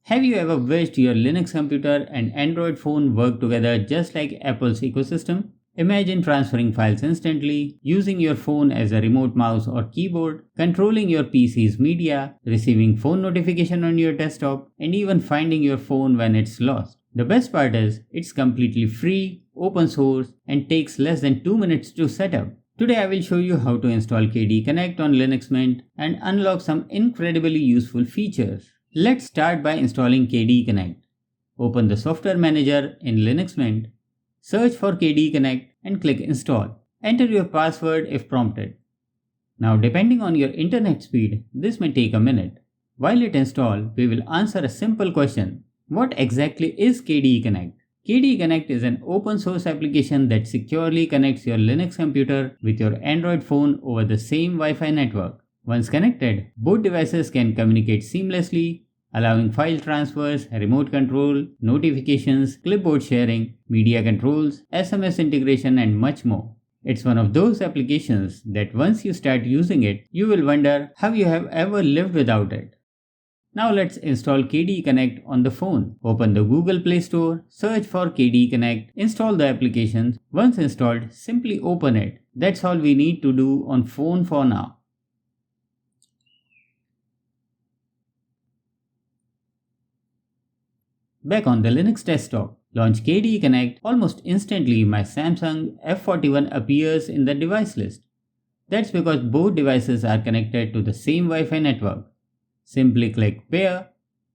Have you ever wished your Linux computer and Android phone worked together just like Apple's ecosystem? Imagine transferring files instantly, using your phone as a remote mouse or keyboard, controlling your PC's media, receiving phone notification on your desktop, and even finding your phone when it's lost. The best part is, it's completely free, open source, and takes less than 2 minutes to set up. Today I will show you how to install KDE Connect on Linux Mint and unlock some incredibly useful features. Let's start by installing KDE Connect. Open the software manager in Linux Mint, search for KDE Connect and click install. Enter your password if prompted. Now depending on your internet speed, this may take a minute. While it installs, we will answer a simple question. What exactly is KDE Connect? KDE Connect is an open source application that securely connects your Linux computer with your Android phone over the same Wi-Fi network. Once connected, both devices can communicate seamlessly, allowing file transfers, remote control, notifications, clipboard sharing, media controls, SMS integration, and much more. It's one of those applications that once you start using it, you will wonder how you have ever lived without it. Now let's install KDE Connect on the phone. Open the Google Play Store, search for KDE Connect, install the application. Once installed, simply open it. That's all we need to do on phone for now. Back on the Linux desktop, launch KDE Connect. Almost instantly my Samsung F41 appears in the device list. That's because both devices are connected to the same Wi-Fi network. Simply click Pair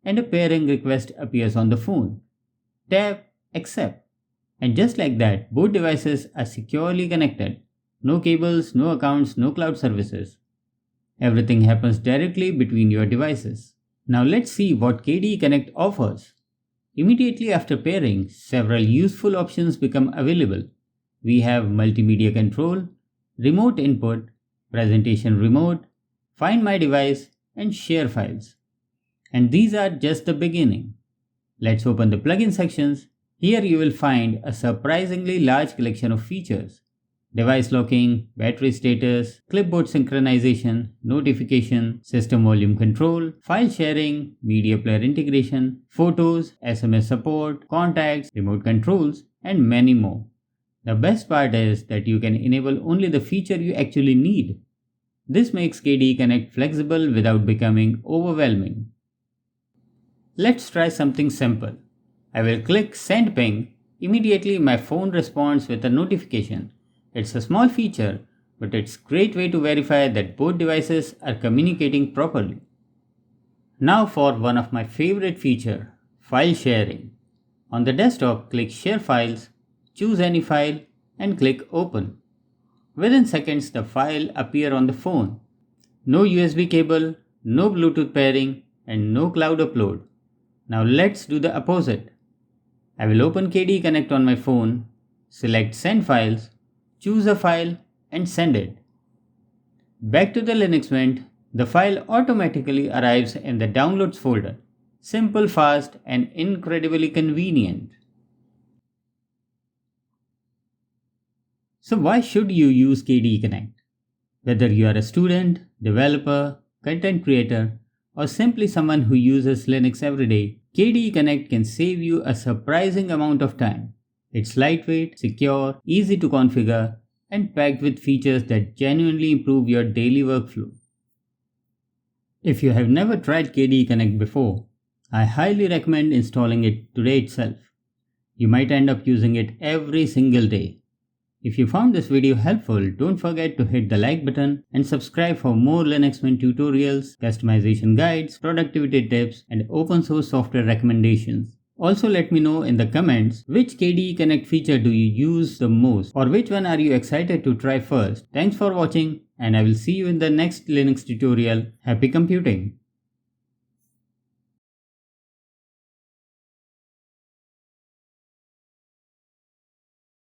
and a pairing request appears on the phone. Tap Accept. And just like that, both devices are securely connected. No cables, no accounts, no cloud services. Everything happens directly between your devices. Now let's see what KDE Connect offers. Immediately after pairing, several useful options become available. We have Multimedia Control, Remote Input, Presentation Remote, Find My Device, and Share Files. And these are just the beginning. Let's open the plugin sections. Here you will find a surprisingly large collection of features. Device locking, battery status, clipboard synchronization, notification, system volume control, file sharing, media player integration, photos, SMS support, contacts, remote controls, and many more. The best part is that you can enable only the feature you actually need. This makes KDE Connect flexible without becoming overwhelming. Let's try something simple. I will click Send Ping. Immediately my phone responds with a notification. It's a small feature, but it's a great way to verify that both devices are communicating properly. Now for one of my favorite features, file sharing. On the desktop, click Share Files, choose any file, and click Open. Within seconds, the file appears on the phone. No USB cable, no Bluetooth pairing, and no cloud upload. Now let's do the opposite. I will open KDE Connect on my phone, select Send Files, choose a file and send it. Back to the Linux Mint, the file automatically arrives in the Downloads folder. Simple, fast, and incredibly convenient. So why should you use KDE Connect? Whether you are a student, developer, content creator, or simply someone who uses Linux every day, KDE Connect can save you a surprising amount of time. It's lightweight, secure, easy to configure, and packed with features that genuinely improve your daily workflow. If you have never tried KDE Connect before, I highly recommend installing it today itself. You might end up using it every single day. If you found this video helpful, don't forget to hit the like button and subscribe for more Linux Mint tutorials, customization guides, productivity tips, and open source software recommendations. Also let me know in the comments which KDE Connect feature do you use the most or which one are you excited to try first. Thanks for watching and I will see you in the next Linux tutorial. Happy computing!